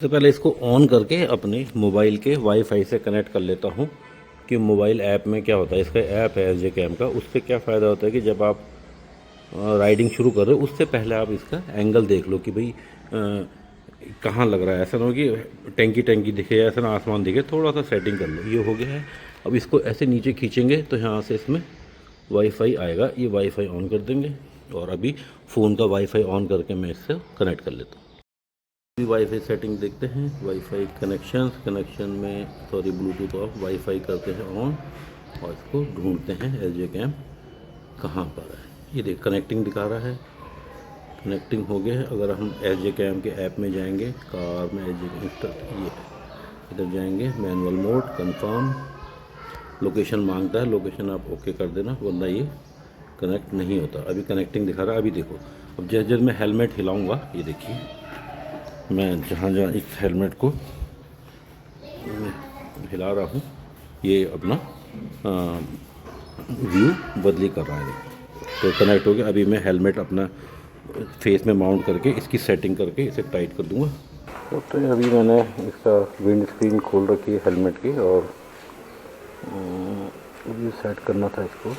सबसे पहले इसको ऑन करके अपने मोबाइल के वाईफाई से कनेक्ट कर लेता हूँ कि मोबाइल ऐप में क्या होता है। इसका ऐप है एसजे कैम का, उससे क्या फ़ायदा होता है कि जब आप राइडिंग शुरू कर रहे हो उससे पहले आप इसका एंगल देख लो कि भाई कहाँ लग रहा है। ऐसा ना हो कि टैंकी टैंकी दिखे, ऐसा ना आसमान दिखे, थोड़ा सा सेटिंग कर लो। ये हो गया है। अब इसको ऐसे नीचे खींचेंगे तो यहाँ से इसमें वाईफाई आएगा। ये वाईफाई ऑन कर देंगे और अभी फ़ोन का वाईफाई ऑन करके मैं इससे कनेक्ट कर लेता हूँ। वाईफाई सेटिंग देखते हैं। वाईफाई कनेक्शन में ब्लूटूथ ऑफ, वाईफाई करते हैं ऑन और इसको ढूंढते हैं एसजे कैम कहाँ पर है। ये देख कनेक्टिंग दिखा रहा है, कनेक्टिंग हो गया है। अगर हम एसजे कैम के ऐप में जाएंगे, कार में एसजे कैम, ये इधर जाएंगे, मैनुअल मोड, कंफर्म, लोकेशन मांगता है, लोकेशन आप ओके कर देना वरना ये कनेक्ट नहीं होता। अभी कनेक्टिंग दिखा रहा है। अभी देखो, अब जैसे जैसे मैं हेलमेट हिलाऊंगा, ये देखिए मैं जहाँ जहाँ इस हेलमेट को हिला रहा हूँ ये अपना व्यू बदली कर रहा है। तो कनेक्ट हो गया। अभी मैं हेलमेट अपना फेस में माउंट करके इसकी सेटिंग करके इसे टाइट कर दूँगा। तो अभी मैंने इसका विंड स्क्रीन खोल रखी है हेलमेट की और ये सेट करना था इसको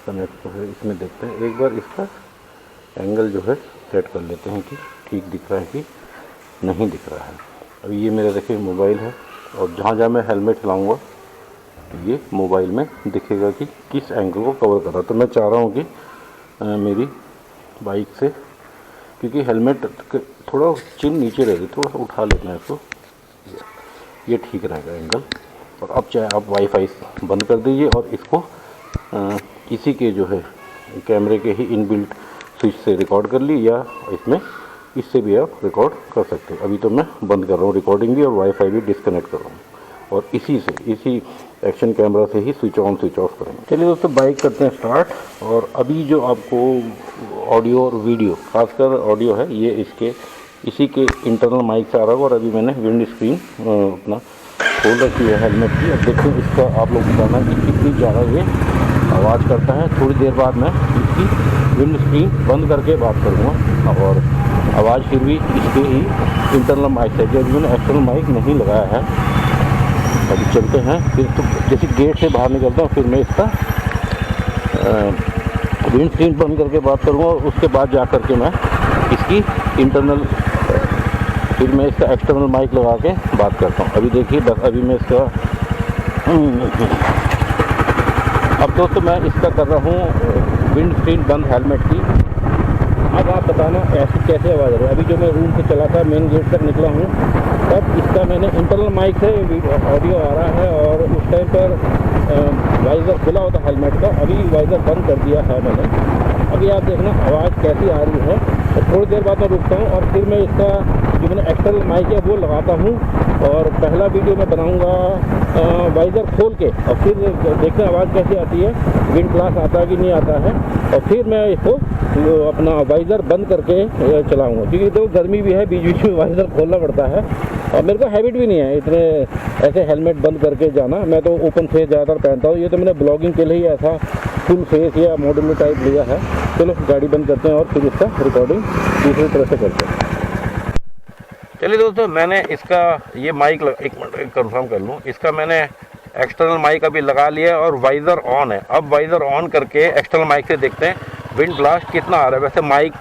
कनेक्ट। तो है इसमें देखते हैं, एक बार इसका एंगल जो है सेट कर लेते हैं कि ठीक दिख रहा है कि नहीं दिख रहा है। अभी ये मेरा देखिए मोबाइल है और जहाँ जहाँ मैं हेलमेट हिलाऊंगा तो ये मोबाइल में दिखेगा कि किस एंगल को कवर कर रहा है। तो मैं चाह रहा हूँ कि मेरी बाइक से, क्योंकि हेलमेट थोड़ा चिन नीचे रहेगी, थोड़ा सा उठा लेना है इसको, ये ठीक रहेगा एंगल। और अब चाहे आप वाईफाई बंद कर दीजिए और इसको किसी के जो है कैमरे के ही इनबिल्ट स्विच से रिकॉर्ड कर ली, या इससे भी आप रिकॉर्ड कर सकते हैं। अभी तो मैं बंद कर रहा हूँ रिकॉर्डिंग भी और वाईफाई भी डिस्कनेक्ट कर रहा हूँ और इसी एक्शन कैमरा से ही स्विच ऑन स्विच ऑफ करेंगे। चलिए दोस्तों, बाइक करते हैं स्टार्ट। और अभी जो आपको ऑडियो और वीडियो, खासकर ऑडियो है, ये इसी के इंटरनल माइक से आ रहा होगा। और अभी मैंने विंड स्क्रीन अपना खोल रखी है हेलमेट की। अब देखते हैं इसका आप लोग बताना कि कितनी ज़्यादा ये आवाज़ करता है। थोड़ी देर बाद मैं इसकी विंड स्क्रीन बंद करके बात करूँगा और आवाज़ फिर भी इसके ही इंटरनल माइक से, जो मैंने एक्सटर्नल माइक नहीं लगाया है। अभी चलते हैं, फिर तो जैसे गेट से बाहर निकलता हूँ फिर मैं इसका विंड स्क्रीन बंद करके बात करूँगा और उसके बाद जा कर के मैं इसकी इंटरनल, फिर मैं इसका एक्सटर्नल माइक लगा के बात करता हूँ। अभी देखिए बस अभी मैं इसका अब दोस्तों मैं इसका कर रहा हूँ विंड स्क्रीन बंद हेलमेट की। अब आप बताना ऐसी कैसे आवाज़ आ रही है। अभी जो मैं रूम से चला था, मेन गेट तक निकला हूँ, तब इसका मैंने इंटरनल माइक से ऑडियो आ रहा है और उस टाइम पर वाइज़र खुला होता हेलमेट का। अभी वाइज़र बंद कर दिया है मैंने। अभी आप देखना आवाज़ कैसी आ रही है। और थोड़ी देर बाद मैं रुकता हूँ और फिर मैं इसका जो मैंने एक्सटर्नल माइक है वो लगाता हूँ और पहला वीडियो मैं बनाऊँगा वाइज़र खोल के, और फिर देखते हैं आवाज़ कैसी आती है, विंड ब्लास्ट आता है कि नहीं आता है। और फिर मैं इसको अपना वाइज़र बंद करके चलाऊँगा, क्योंकि तो गर्मी भी है, बीच बीच में वाइज़र खोलना पड़ता है और मेरे को हैबिट भी नहीं है इतने ऐसे हेलमेट बंद करके जाना। मैं तो ओपन फेस ज़्यादातर पहनता हूँ। ये तो मैंने ब्लॉगिंग के लिए ही ऐसा फुल फेस या मॉडल टाइप लिया है। चलो गाड़ी बंद करते हैं और फिर इसका रिकॉर्डिंग दूसरी तरह से करते हैं। चलिए दोस्तों, मैंने इसका ये माइक एक मिनट कंफर्म कर लूँ, इसका मैंने एक्सटर्नल माइक अभी लगा लिया और वाइज़र ऑन है। अब वाइज़र ऑन करके एक्सटर्नल माइक से देखते हैं विंड ब्लास्ट कितना आ रहा है। वैसे माइक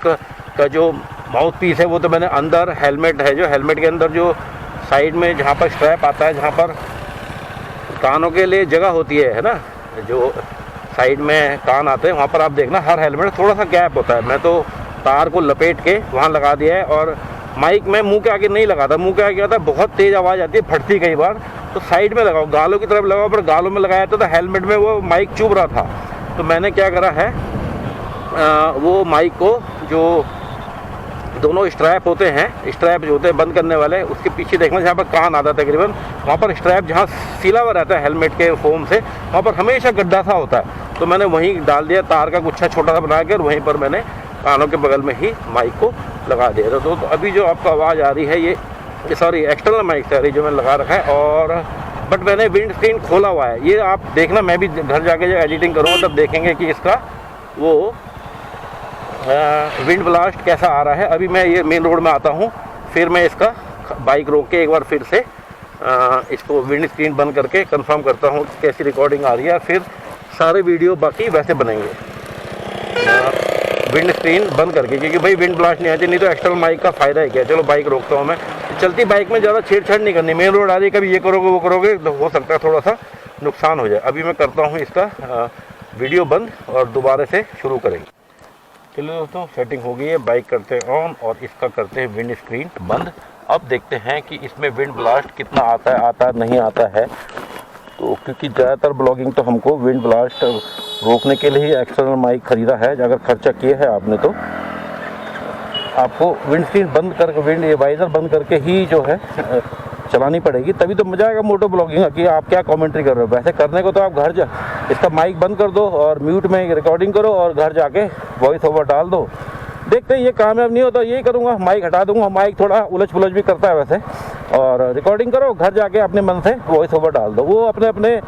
का जो माउथ पीस है वो तो मैंने अंदर हेलमेट है, जो हेलमेट के अंदर जो साइड में जहाँ पर स्ट्रैप आता है, जहाँ पर कानों के लिए जगह होती है ना, जो साइड में कान आते हैं, वहाँ पर आप देखना हर हेलमेट थोड़ा सा गैप होता है। मैं तो तार को लपेट के वहाँ लगा दिया है और माइक में मुंह के आगे नहीं लगाता। मुंह के आगे आता है, बहुत तेज़ आवाज़ आती है, फटती कई बार। तो साइड में लगाओ, गालों की तरफ लगाओ। पर गालों में लगाया था तो हेलमेट में वो माइक चुभ रहा था। तो मैंने क्या करा है, वो माइक को जो दोनों स्ट्रैप होते हैं, स्ट्रैप जो होते हैं बंद करने वाले, उसके पीछे देखना जहाँ पर कान आता है तकरीबन, वहाँ पर स्ट्रैप जहाँ सिला हुआ रहता है हेलमेट के फोम से, वहाँ पर हमेशा गड्ढा सा होता है। तो मैंने वहीं डाल दिया, तार का गुच्छा छोटा सा बना कर वहीं पर मैंने कानों के बगल में ही माइक को लगा दिया। तो अभी जो आपको आवाज़ आ रही है ये सॉरी एक्सटर्नल माइक से आ रही जो मैंने लगा रखा है, और बट मैंने विंड स्क्रीन खोला हुआ है। ये आप देखना, मैं भी घर जाके जब एडिटिंग करूँगा तब देखेंगे कि इसका वो विंड ब्लास्ट कैसा आ रहा है। अभी मैं ये मेन रोड में आता हूँ, फिर मैं इसका बाइक रोक के एक बार फिर से इसको विंड स्क्रीन बंद करके कंफर्म करता हूँ कैसी रिकॉर्डिंग आ रही है, फिर सारे वीडियो बाकी वैसे बनेंगे विंड स्क्रीन बंद करके, क्योंकि भाई विंड ब्लास्ट नहीं आती, नहीं तो एक्सटर्नल माइक का फ़ायदा है क्या। चलो बाइक रोकता हूँ मैं, चलती बाइक में ज़्यादा छेड़छाड़ नहीं करनी, मेन रोड आ रही है, कभी ये करोगे वो करोगे तो हो सकता है थोड़ा सा नुकसान हो जाए। अभी मैं करता हूँ इसका वीडियो बंद और दोबारा से शुरू करेंगे। चलो दोस्तों, सेटिंग हो गई है, बाइक करते हैं ऑन और इसका करते हैं विंड स्क्रीन बंद। अब देखते हैं कि इसमें विंड ब्लास्ट कितना आता नहीं आता है। तो क्योंकि ज़्यादातर ब्लॉगिंग तो हमको विंड ब्लास्ट रोकने के लिए ही एक्सटर्नल माइक ख़रीदा है। अगर खर्चा किया है आपने तो आपको विंड स्क्रीन बंद करके, विंड वाइज़र बंद करके ही जो है चलानी पड़ेगी, तभी तो मज़ा आएगा मोटो ब्लॉगिंग कि आप क्या कमेंट्री कर रहे हो। वैसे करने को तो आप घर जा इसका माइक बंद कर दो और म्यूट में रिकॉर्डिंग करो और घर जाके वॉइस ओवर डाल दो। देखते हैं ये कामयाब नहीं होता, यही करूँगा, माइक हटा दूँगा। माइक थोड़ा उलझ पुलझ भी करता है वैसे, और रिकॉर्डिंग करो, घर जाके अपने मन से वॉइस ओवर डाल दो। वो अपने अपने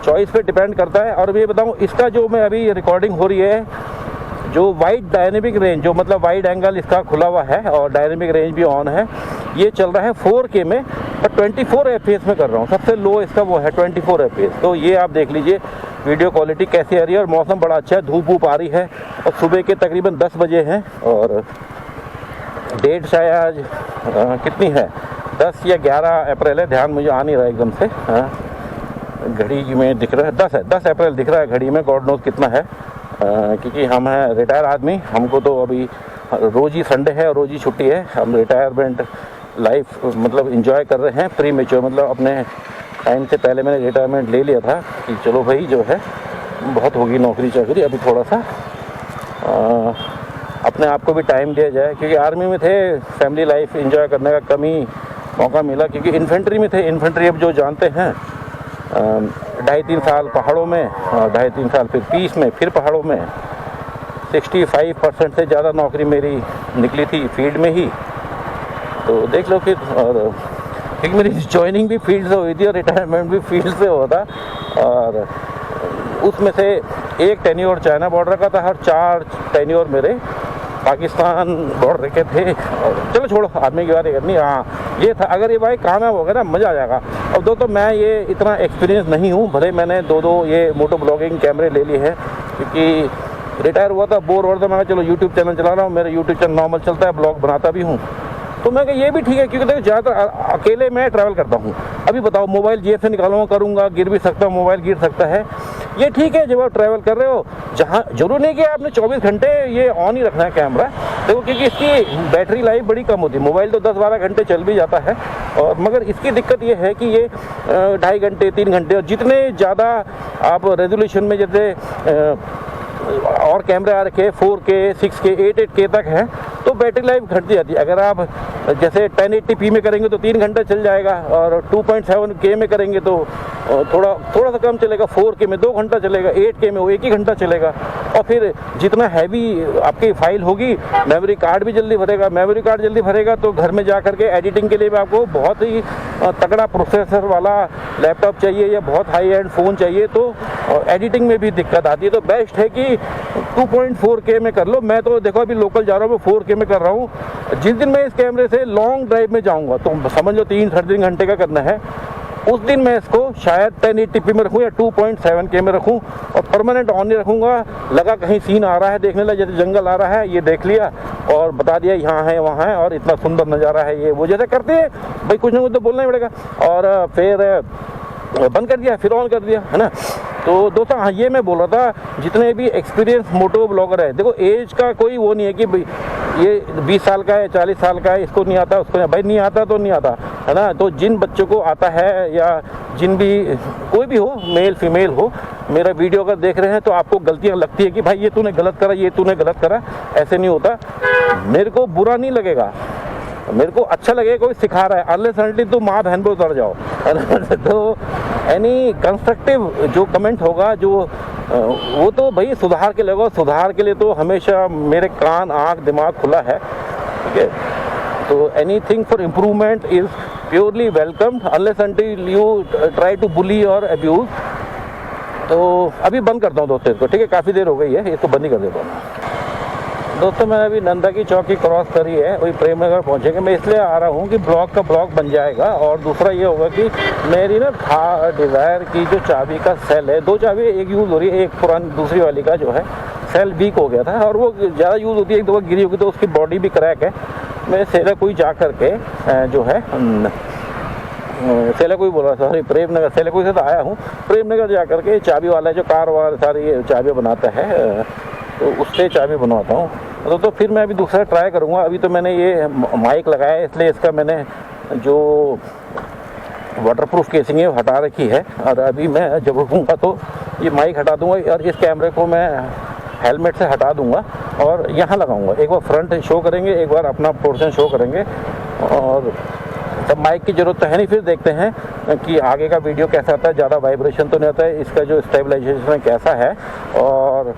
चॉइस पे डिपेंड करता है। और ये बताऊँ, इसका जो मैं अभी रिकॉर्डिंग हो रही है, जो वाइड डायनेमिक रेंज, जो मतलब वाइड एंगल इसका खुला हुआ है और डायनेमिक रेंज भी ऑन है, ये चल रहा है 4K में, पर 24 FPS में कर रहा हूँ। सबसे लो इसका वो है 24 FPS। तो ये आप देख लीजिए वीडियो क्वालिटी कैसी आ रही है। और मौसम बड़ा अच्छा है, धूप वूप आ रही है और सुबह के तकरीबन 10 बजे हैं और डेट शायद कितनी है, 10 या 11 अप्रैल है, ध्यान मुझे आ नहीं रहा एकदम से। घड़ी में दिख रहा है 10 है, 10 अप्रैल दिख रहा है घड़ी में, गॉड नोज कितना है, क्योंकि हम हैं रिटायर आदमी, हमको तो अभी रोज़ ही संडे है और रोज़ ही छुट्टी है। हम रिटायरमेंट लाइफ मतलब इंजॉय कर रहे हैं, प्री मेच्योर, मतलब अपने टाइम से पहले मैंने रिटायरमेंट ले लिया था कि चलो भाई जो है बहुत होगी नौकरी चाकरी, अभी थोड़ा सा अपने आप को भी टाइम दिया जाए। क्योंकि आर्मी में थे, फैमिली लाइफ इंजॉय करने का कम ही मौका मिला, क्योंकि इन्फेंट्री में थे। इन्फेंट्री अब जो जानते हैं 2.5-3 साल पहाड़ों में और 2.5-3 साल फिर पीस में, फिर पहाड़ों में 65% से ज़्यादा नौकरी मेरी निकली थी फील्ड में ही। तो देख लो फिर, और क्योंकि मेरी जॉइनिंग भी फील्ड से हुई थी और रिटायरमेंट भी फील्ड से हुआ था, और उसमें से एक टेन्योर चाइना बॉर्डर का था और 4 टेन्योर मेरे पाकिस्तान बॉर्डर के थे। और चलो छोड़ो, आदमी की बात करनी। हाँ, ये था, अगर ये भाई कामयाब हो गया ना मज़ा आ जाएगा। अब दोस्तों मैं ये इतना एक्सपीरियंस नहीं हूँ, भले मैंने 2 ये मोटो ब्लॉगिंग कैमरे ले लिए हैं, क्योंकि रिटायर हुआ था, बोर हो रहा था, मैं चलो यूट्यूब चैनल चला रहा हूँ, मेरा यूट्यूब चैनल नॉर्मल चलता है, ब्लॉग बनाता भी हूँ। तो मैं कहा ये भी ठीक है, क्योंकि देखो ज़्यादातर अकेले मैं ट्रैवल करता हूँ। अभी बताओ, मोबाइल जेब से निकालूंगा करूँगा, गिर भी सकता हूँ, मोबाइल गिर सकता है। ये ठीक है जब आप ट्रैवल कर रहे हो, जहाँ जरूर नहीं कि आपने 24 घंटे ये ऑन ही रखना है कैमरा, देखो, क्योंकि इसकी बैटरी लाइफ बड़ी कम होती है। मोबाइल तो 10-12 घंटे चल भी जाता है, और मगर इसकी दिक्कत ये है कि ये 2.5 घंटे 3 घंटे, और जितने ज़्यादा आप रेजोल्यूशन में, जैसे और कैमरे आ रखे 4K 6K 8K तक है, तो बैटरी लाइफ घटती जाती है। अगर आप जैसे 1080p में करेंगे तो 3 घंटा चल जाएगा, और 2.7K में करेंगे तो थोड़ा सा कम चलेगा, 4K में 2 घंटा चलेगा, 8K में वो 1 ही घंटा चलेगा। और फिर जितना हैवी आपकी फाइल होगी, मेमोरी कार्ड भी जल्दी भरेगा। मेमोरी कार्ड जल्दी भरेगा तो घर में जा करके एडिटिंग के लिए भी आपको बहुत ही तगड़ा प्रोसेसर वाला लैपटॉप चाहिए या बहुत हाई एंड फ़ोन चाहिए, तो एडिटिंग में भी दिक्कत आती है। तो बेस्ट है कि 2.4K में कर लो। मैं तो देखो अभी लोकल जा रहा हूँ, मैं 4K में कर रहा हूँ। जिस दिन मैं इस कैमरे से लॉन्ग ड्राइव में जाऊँगा, तो समझ लो 3-3.5 घंटे का करना है, उस दिन मैं इसको शायद 1080p में रखूँ या 2.7K में रखूँ, और परमानेंट ऑन नहीं रखूँगा। लगा कहीं सीन आ रहा है देखने लगा, जैसे जंगल आ रहा है, ये देख लिया और बता दिया यहाँ है वहाँ है और इतना सुंदर नज़ारा है, ये वो जैसे करते हैं भाई, कुछ ना कुछ तो बोलना ही पड़ेगा। और फिर बंद कर दिया, फिर ऑन कर दिया, है ना। तो दोस्तों हाँ, ये मैं बोल रहा था, जितने भी एक्सपीरियंस मोटो ब्लॉगर है, देखो एज का कोई वो नहीं है कि भाई ये 20 साल का है, 40 साल का है, इसको नहीं आता, उसको भाई नहीं आता तो नहीं आता, है ना। तो जिन बच्चों को आता है, या जिन भी कोई भी हो, मेल फीमेल हो, मेरा वीडियो अगर देख रहे हैं तो आपको गलतियाँ लगती है कि भाई ये तूने गलत करा, ये तूने गलत करा, ऐसे नहीं होता। मेरे को बुरा नहीं लगेगा, मेरे को अच्छा लगेगा कोई सिखा रहा है, अनलेस अनटिल तो माँ बहन पे उतर जाओ। तो एनी कंस्ट्रक्टिव जो कमेंट होगा, जो वो तो भाई सुधार के लगो, सुधार के लिए तो हमेशा मेरे कान आँख दिमाग खुला है, ठीक है। तो anything for improvement is purely welcome, unless until you try to bully और अब्यूज़। तो अभी बंद करता हूँ दोस्तों इसको, ठीक है, काफ़ी देर हो गई है, इसको बंद ही कर देता हूँ। दोस्तों मैंने अभी नंदा की चौकी क्रॉस करी है, वही प्रेम नगर पहुँचेंगे। मैं इसलिए आ रहा हूँ कि ब्लॉक का ब्लॉक बन जाएगा, और दूसरा ये होगा कि मेरी ना था डिज़ायर की जो चाबी का सेल है, 2 चाबी एक यूज़ हो रही है, एक पुरानी दूसरी वाली का जो है सेल वीक हो गया था और वो ज़्यादा यूज़ होती है, एक दो बार गिरी होगी तो उसकी बॉडी भी क्रैक है। मैं सेला कोई जा करके जो है सेला कोई बोला, सॉरी प्रेम नगर, सेला कोई से तो आया हूँ। प्रेम नगर जा करके चाबी वाला जो कार वाला सारी चाबियाँ बनाता है तो उससे चाबी बनवाता हूँ। तो फिर मैं अभी दूसरा ट्राई करूँगा। अभी तो मैंने ये माइक लगाया है, इसलिए इसका मैंने जो वाटरप्रूफ केसिंग है वो हटा रखी है, और अभी मैं जब रुकूँगा तो ये माइक हटा दूँगा और इस कैमरे को मैं हेलमेट से हटा दूँगा और यहाँ लगाऊँगा। एक बार फ्रंट शो करेंगे, एक बार अपना पोर्शन शो करेंगे, और तब माइक की ज़रूरत तो है नहीं। फिर देखते हैं कि आगे का वीडियो कैसा आता है, ज़्यादा वाइब्रेशन तो नहीं आता है, इसका जो स्टेबलाइजेशन कैसा है। और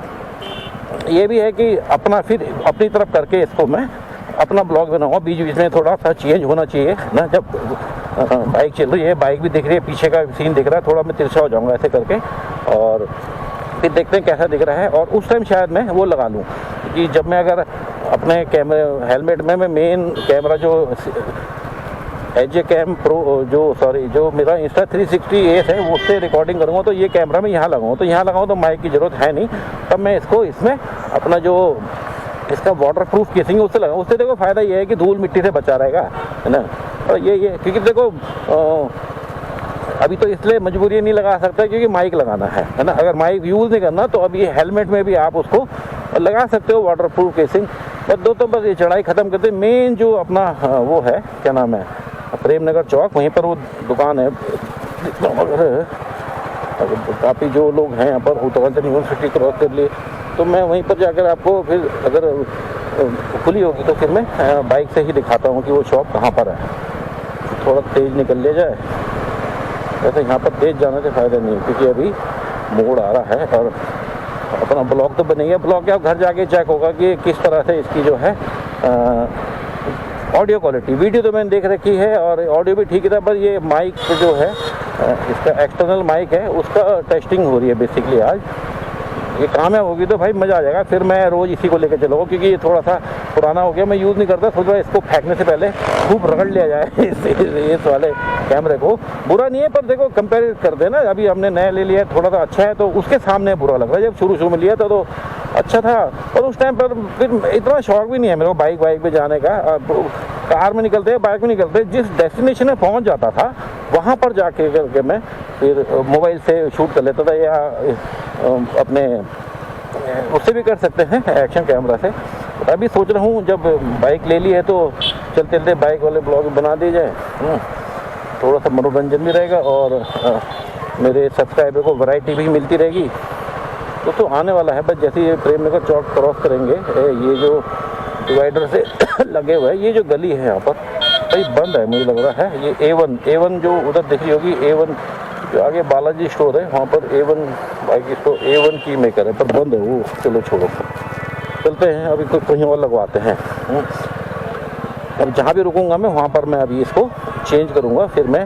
ये भी है कि अपना फिर अपनी तरफ करके इसको मैं अपना ब्लॉग बनाऊँगा। बीच बीच में थोड़ा सा चेंज होना चाहिए ना, जब बाइक चल रही है, बाइक भी दिख रही है, पीछे का सीन दिख रहा है, थोड़ा मैं तिरछा हो जाऊँगा ऐसे करके, और फिर देखते हैं कैसा दिख रहा है। और उस टाइम शायद मैं वो लगा लूँ कि जब मैं अगर अपने कैमरे हेलमेट में मैं मेन कैमरा जो एजे कैम प्रो जो मेरा इंस्टा 360 एस है वो उससे रिकॉर्डिंग करूँगा, तो ये कैमरा मैं यहाँ लगाऊँ, तो यहाँ लगाऊँ तो माइक की ज़रूरत है नहीं। तब मैं इसको इसमें अपना जो इसका वाटरप्रूफ केसिंग उससे लगाऊँ। उससे देखो फ़ायदा ये है कि धूल मिट्टी से बचा रहेगा, है ना। और ये क्योंकि देखो अभी तो इसलिए मजबूरी नहीं लगा सकता क्योंकि माइक लगाना है ना। अगर माइक यूज़ नहीं करना तो अब ये हेलमेट में भी आप उसको लगा सकते हो वाटरप्रूफ केसिंग। बस दो तो बस ये चढ़ाई ख़त्म करते, मेन जो अपना वो है क्या नाम है प्रेम नगर चौक, वहीं पर वो दुकान है। अगर काफ़ी जो लोग हैं यहाँ पर उत्तराखंड यूनिवर्सिटी क्रॉस कर लिए तो मैं वहीं पर जाकर आपको फिर अगर खुली होगी तो फिर मैं बाइक से ही दिखाता हूँ कि वो शॉप कहाँ पर है। थोड़ा तेज़ निकल लिया जाए, वैसे यहाँ पर तेज़ जाने से फ़ायदा नहीं है क्योंकि अभी मोड़ आ रहा है। और अपना ब्लॉग तो बनेगा, ब्लॉग क्या घर जाके चेक होगा कि किस तरह से इसकी जो है ऑडियो क्वालिटी। वीडियो तो मैंने देख रखी है और ऑडियो भी ठीक था, बस ये माइक जो है इसका एक्सटर्नल माइक है उसका टेस्टिंग हो रही है बेसिकली। आज ये कामयाब होगी तो भाई मज़ा आ जाएगा, फिर मैं रोज़ इसी को लेकर चलूँगा क्योंकि ये थोड़ा सा पुराना हो गया, मैं यूज़ नहीं करता। सोच रहा इसको फेंकने से पहले खूब रगड़ लिया जाए इस वाले कैमरे को। बुरा नहीं है पर देखो कंपेयर कर देना, अभी हमने नया ले लिया थोड़ा सा अच्छा है तो उसके सामने बुरा लग रहा है। जब शुरू में लिया था तो अच्छा था, और उस टाइम पर फिर इतना शौक भी नहीं है मेरे को बाइक पे जाने का। कार में निकलते बाइक में निकलते, जिस डेस्टिनेशन में पहुंच जाता था वहां पर जाके करके मैं फिर मोबाइल से शूट कर लेता था, या अपने उससे भी कर सकते हैं एक्शन कैमरा से। अभी सोच रहा हूँ जब बाइक ले ली है तो चलते चलते बाइक वाले ब्लॉग बना दिए जाए, थोड़ा सा मनोरंजन भी रहेगा और मेरे सब्सक्राइबर को वैरायटी भी मिलती रहेगी। तो आने वाला है, बस जैसे ये प्रेम नगर चौक क्रॉस करेंगे, ये जो डिवाइडर से लगे हुए ये जो गली है यहाँ पर भाई बंद है मुझे लग रहा है। ये A1 जो उधर दिख रही होगी, A1 जो आगे बालाजी स्टोर है वहाँ पर A1 बाइक स्टोर A1 की मेकर है पर बंद है वो। चलो छोड़ो, चलते हैं अभी तो कहीं और लगवाते हैं। अब जहाँ भी रुकूंगा मैं वहाँ पर मैं अभी इसको चेंज करूँगा, फिर मैं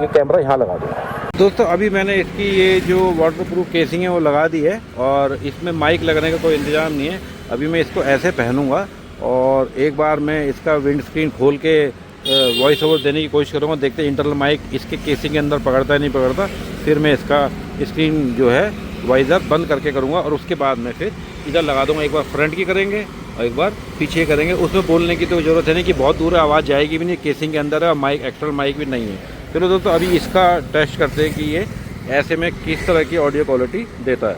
ये कैमरा यहाँ लगा दूँगा। दोस्तों अभी मैंने इसकी ये जो वाटरप्रूफ केसिंग है वो लगा दी है, और इसमें माइक लगने का कोई इंतज़ाम नहीं है। अभी मैं इसको ऐसे पहनूंगा और एक बार मैं इसका विंड स्क्रीन खोल के वॉइस ओवर देने की कोशिश करूँगा। देखते हैं इंटरनल माइक इसके केसिंग के अंदर पकड़ता है नहीं पकड़ता। फिर मैं इसका स्क्रीन जो है वाइज़र बंद करके करूँगा, और उसके बाद मैं फिर इधर लगा दूँगा। एक बार फ्रंट की करेंगे और एक बार पीछे करेंगे। उसमें बोलने की तो ज़रूरत है नहीं कि बहुत दूर आवाज़ जाएगी भी नहीं, केसिंग के अंदर है, माइक एक्सटर्नल माइक भी नहीं है। चलो दोस्तों अभी इसका टेस्ट करते हैं कि ये ऐसे में किस तरह की ऑडियो क्वालिटी देता है।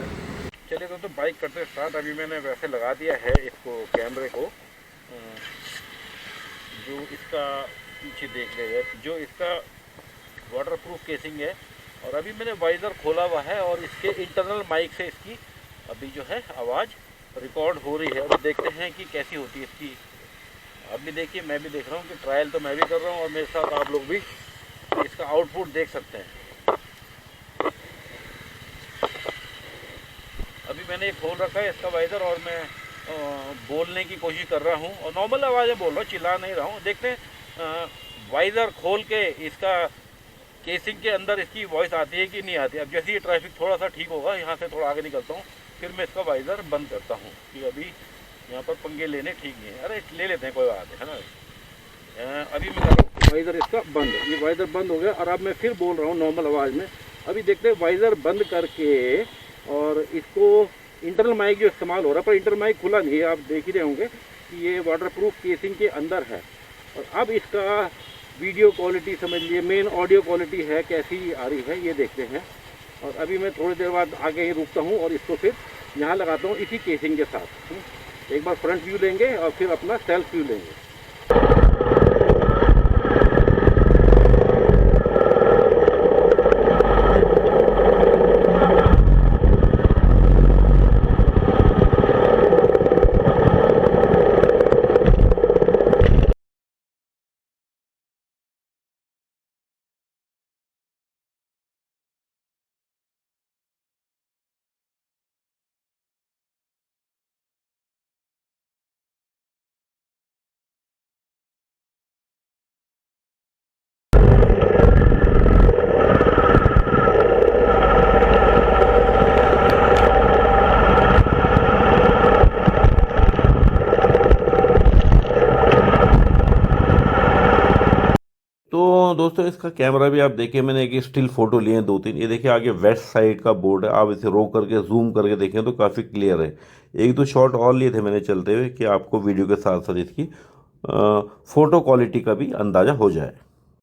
चलिए दोस्तों बाइक करते स्टार्ट। अभी मैंने वैसे लगा दिया है इसको कैमरे को, जो इसका पीछे देख ले जो इसका वाटरप्रूफ केसिंग है, और अभी मैंने वाइज़र खोला हुआ है और इसके इंटरनल माइक से इसकी अभी जो है आवाज़ रिकॉर्ड हो रही है। अभी देखते हैं कि कैसी होती है इसकी। अभी देखिए मैं भी देख रहा हूँ कि ट्रायल तो मैं भी कर रहा हूँ और मेरे साथ आप लोग भी इसका आउटपुट देख सकते हैं। अभी मैंने खोल रखा है इसका वाइज़र और मैं बोलने की कोशिश कर रहा हूँ और नॉर्मल आवाज़ें बोल रहा हूँ, चिल्ला नहीं रहा हूँ। देखते हैं वाइज़र खोल के इसका केसिंग के अंदर इसकी वॉइस आती है कि नहीं आती। अब जैसे ही ट्रैफिक थोड़ा सा ठीक होगा, यहाँ से थोड़ा आगे निकलता हूँ, फिर मैं इसका वाइज़र बंद करता हूँ कि अभी यहाँ पर पंगे लेने ठीक नहीं है। अरे ले लेते हैं, कोई बात है ना। अभी मैं कर रहा हूँ वाइज़र इसका बंद, ये वाइज़र बंद हो गया और अब मैं फिर बोल रहा हूँ नॉर्मल आवाज़ में। अभी देखते हैं वाइज़र बंद करके, और इसको इंटरनल माइक जो इस्तेमाल हो रहा है, पर इंटरनल माइक खुला नहीं है, आप देख ही रहे होंगे कि ये वाटरप्रूफ केसिंग के अंदर है। और अब इसका वीडियो क्वालिटी समझ लिए, मेन ऑडियो क्वालिटी है कैसी आ रही है ये देखते हैं। और अभी मैं थोड़ी देर बाद आगे ही रुकता हूँ और इसको फिर यहाँ लगाता हूँ इसी केसिंग के साथ। एक बार फ्रंट व्यू लेंगे और फिर अपना सेल्फ व्यू लेंगे। तो दोस्तों इसका कैमरा भी आप देखिए, मैंने एक स्टिल फोटो लिए हैं 2-3। ये देखिए आगे वेस्ट साइड का बोर्ड है, आप इसे रोक करके जूम करके देखें तो काफ़ी क्लियर है। एक दो शॉट और लिए थे मैंने चलते हुए कि आपको वीडियो के साथ साथ इसकी फ़ोटो क्वालिटी का भी अंदाज़ा हो जाए।